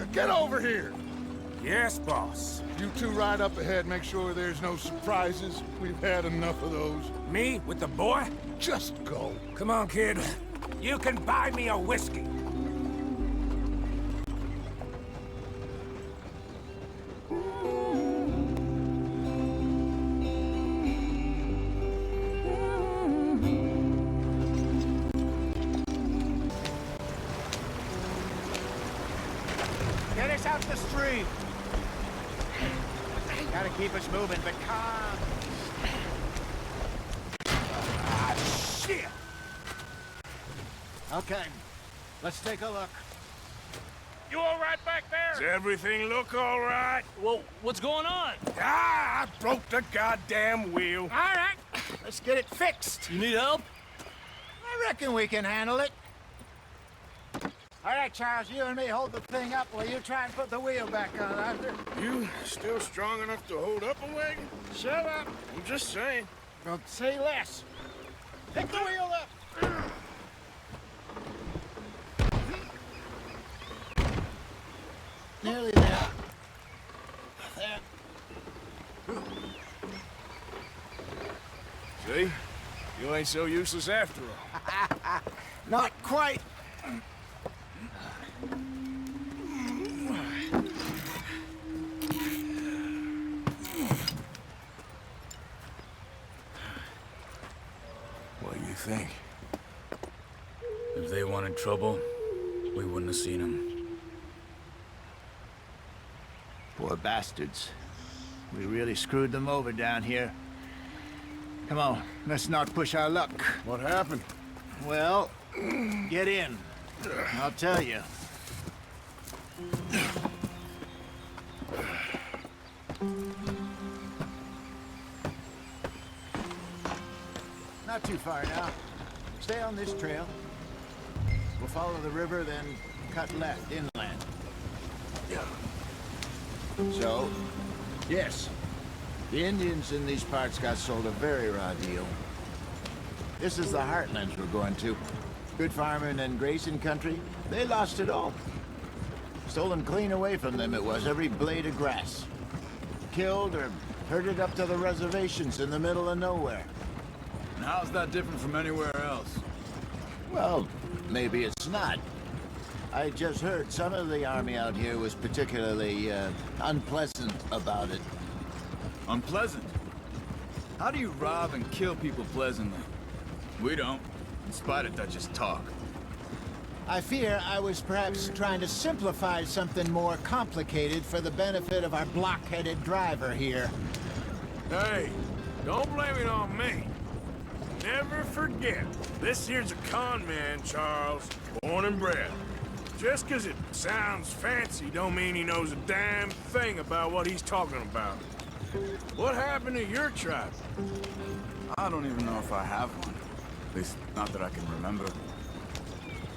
get over here! Yes, boss. You two ride up ahead, make sure there's no surprises. We've had enough of those. Me with the boy? Just go. Come on, kid. You can buy me a whiskey. Get us out the street. Gotta keep us moving, but calm. Ah, shit! Okay, let's take a look. You all right back there? Does everything look all right? Well, what's going on? Ah, I broke the goddamn wheel. All right, let's get it fixed. You need help? I reckon we can handle it. All right, Charles, you and me hold the thing up while you try and put the wheel back on, Arthur. You still strong enough to hold up a wagon? Shut up. I'm just saying. Well, say less. Pick the wheel up. Nearly there. There. See? You ain't so useless after all. Not quite. What do you think? If they wanted trouble, we wouldn't have seen them. Poor bastards. We really screwed them over down here. Come on, let's not push our luck. What happened? Well, get in. I'll tell you. Not too far now. Stay on this trail. We'll follow the river, then cut left inland. So, yes, the Indians in these parts got sold a very raw deal. This is the heartlands we're going to. Good farming and grazing country, they lost it all. Stolen clean away from them it was, every blade of grass. Killed or herded up to the reservations in the middle of nowhere. And how's that different from anywhere else? Well, maybe it's not. I just heard some of the army out here was particularly, unpleasant about it. Unpleasant? How do you rob and kill people pleasantly? We don't, in spite of Dutch's talk. I fear I was perhaps trying to simplify something more complicated for the benefit of our block-headed driver here. Hey, don't blame it on me. Never forget, this here's a con man, Charles, born and bred. Just 'cause it sounds fancy don't mean he knows a damn thing about what he's talking about. What happened to your tribe? I don't even know if I have one. At least, not that I can remember.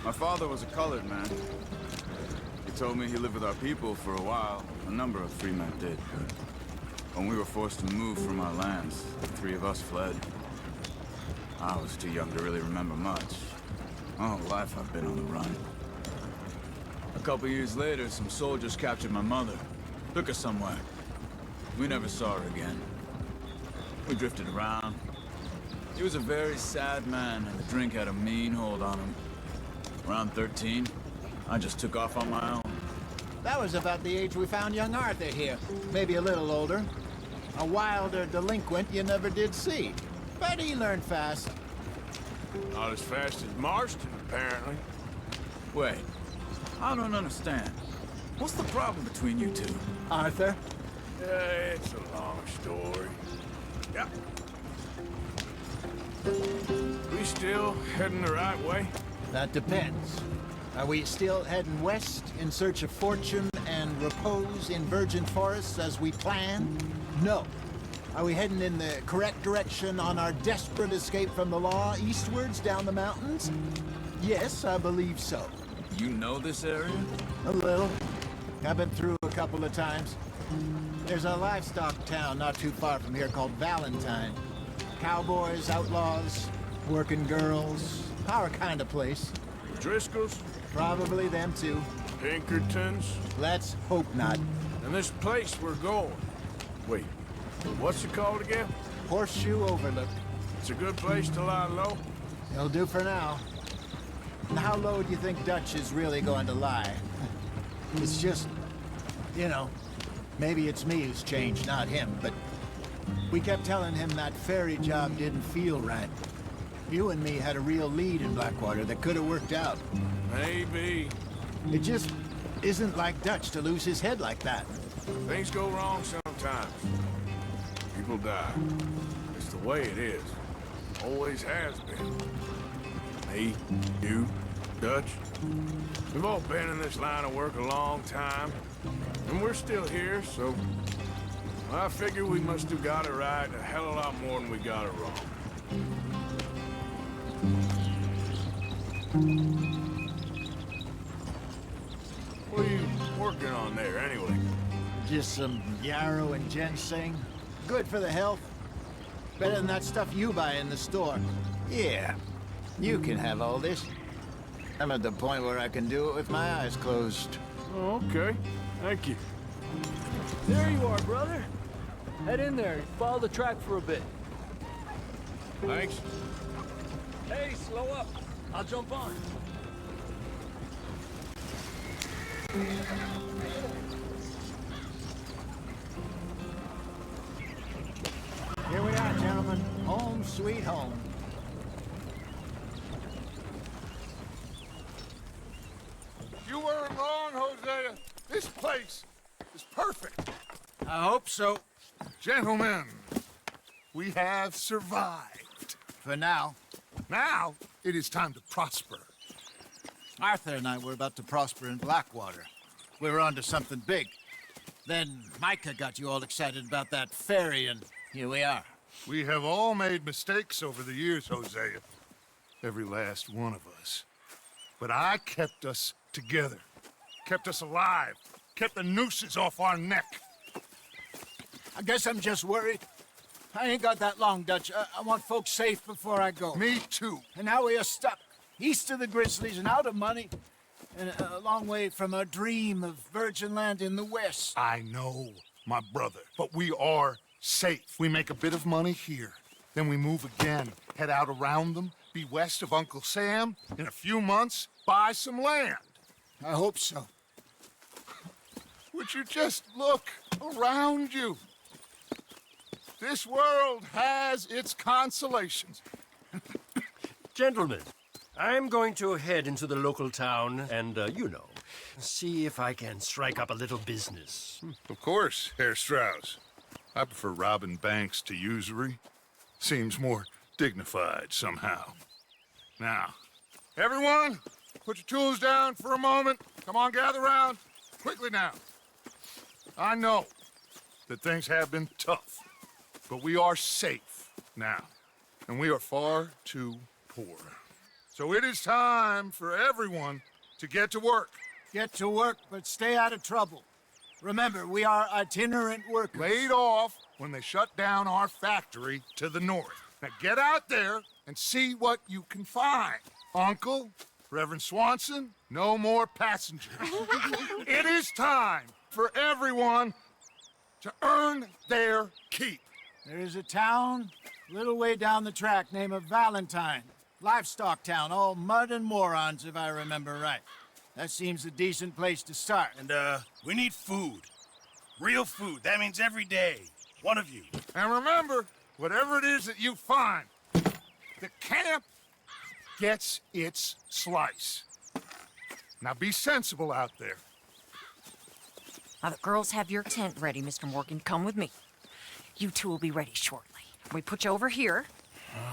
My father was a colored man. He told me he lived with our people for a while. A number of free men did. When we were forced to move from our lands, the three of us fled. I was too young to really remember much. My whole life I've been on the run. A couple years later, some soldiers captured my mother. Took her somewhere. We never saw her again. We drifted around. He was a very sad man, and the drink had a mean hold on him. Around 13, I just took off on my own. That was about the age we found young Arthur here. Maybe a little older. A wilder delinquent you never did see. But he learned fast. Not as fast as Marston, apparently. Wait, I don't understand. What's the problem between you two? Arthur? It's a long story. Yep. We still heading the right way? That depends. Are we still heading west in search of fortune and repose in virgin forests as we planned? No. Are we heading in the correct direction on our desperate escape from the law eastwards down the mountains? Yes, I believe so. You know this area? A little. I've been through a couple of times. There's a livestock town not too far from here called Valentine. Cowboys, outlaws, working girls, our kind of place. Driscoll's? Probably them too. Pinkertons? Let's hope not. And this place we're going. Wait, what's it called again? Horseshoe Overlook. It's a good place to lie low. It'll do for now. And how low do you think Dutch is really going to lie? It's just, you know, maybe it's me who's changed, not him, but we kept telling him that ferry job didn't feel right. You and me had a real lead in Blackwater that could have worked out. Maybe. It just isn't like Dutch to lose his head like that. Things go wrong sometimes. People die. It's the way it is. Always has been. Me, you, Dutch. We've all been in this line of work a long time. And we're still here, so... I figure we must have got it right a hell of a lot more than we got it wrong. What are you working on there, anyway? Just some yarrow and ginseng. Good for the health. Better than that stuff you buy in the store. Yeah, you can have all this. I'm at the point where I can do it with my eyes closed. Oh, okay. Thank you. There you are, brother. Head in there. Follow the track for a bit. Thanks. Hey, slow up. I'll jump on. Here we are, gentlemen. Home sweet home. You weren't wrong, Hosea. This place is perfect. I hope so. Gentlemen, we have survived. For now. Now, it is time to prosper. Arthur and I were about to prosper in Blackwater. We were onto something big. Then Micah got you all excited about that ferry, and here we are. We have all made mistakes over the years, Hosea. Every last one of us. But I kept us together. Kept us alive. Kept the nooses off our neck. I guess I'm just worried. I ain't got that long, Dutch. I want folks safe before I go. Me too. And now we are stuck, east of the Grizzlies and out of money, and a long way from our dream of virgin land in the west. I know, my brother, but we are safe. We make a bit of money here. Then we move again, head out around them, be west of Uncle Sam. In a few months, buy some land. I hope so. Would you just look around you? This world has its consolations. Gentlemen, I'm going to head into the local town and, see if I can strike up a little business. Of course, Herr Strauss. I prefer robbing banks to usury. Seems more dignified somehow. Now, everyone, put your tools down for a moment. Come on, gather round. Quickly now. I know that things have been tough, but we are safe now, and we are far too poor. So it is time for everyone to get to work. Get to work, but stay out of trouble. Remember, we are itinerant workers. Laid off when they shut down our factory to the north. Now get out there and see what you can find. Uncle, Reverend Swanson, no more passengers. It is time for everyone to earn their keep. There is a town a little way down the track named Valentine. Livestock town, all mud and morons, if I remember right. That seems a decent place to start. And, we need food. Real food. That means every day. One of you. And remember, whatever it is that you find, the camp gets its slice. Now be sensible out there. Now the girls have your tent ready, Mr. Morgan. Come with me. You two will be ready shortly. We put you over here.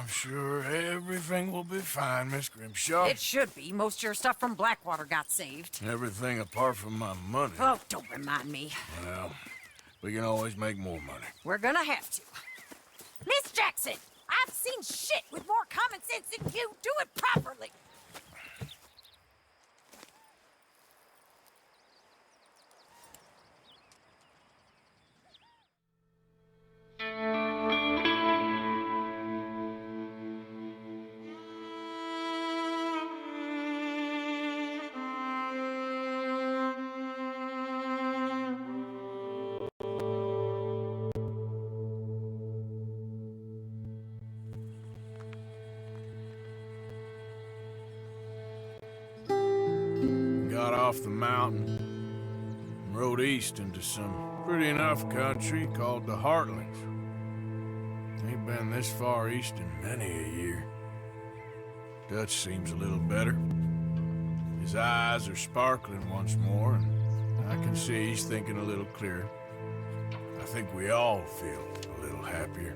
I'm sure everything will be fine, Miss Grimshaw. It should be. Most of your stuff from Blackwater got saved. Everything apart from my money. Oh, don't remind me. Well, we can always make more money. We're gonna have to. Miss Jackson, I've seen shit with more common sense than you. Do it properly. off the mountain and rode east into some pretty enough country called the Heartlands. Ain't been this far east in many a year. Dutch seems a little better. His eyes are sparkling once more, and I can see he's thinking a little clearer. I think we all feel a little happier,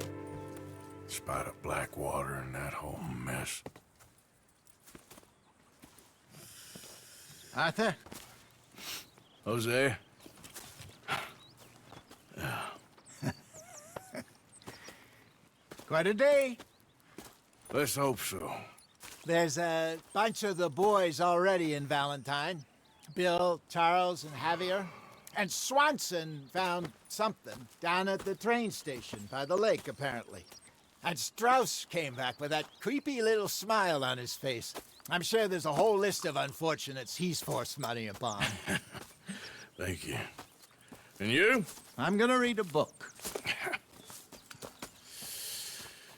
in spite of Blackwater and that whole mess. Arthur? Jose? Quite a day. Let's hope so. There's a bunch of the boys already in Valentine. Bill, Charles, and Javier. And Swanson found something down at the train station by the lake, apparently. And Strauss came back with that creepy little smile on his face. I'm sure there's a whole list of unfortunates he's forced money upon. Thank you. And you? I'm gonna read a book.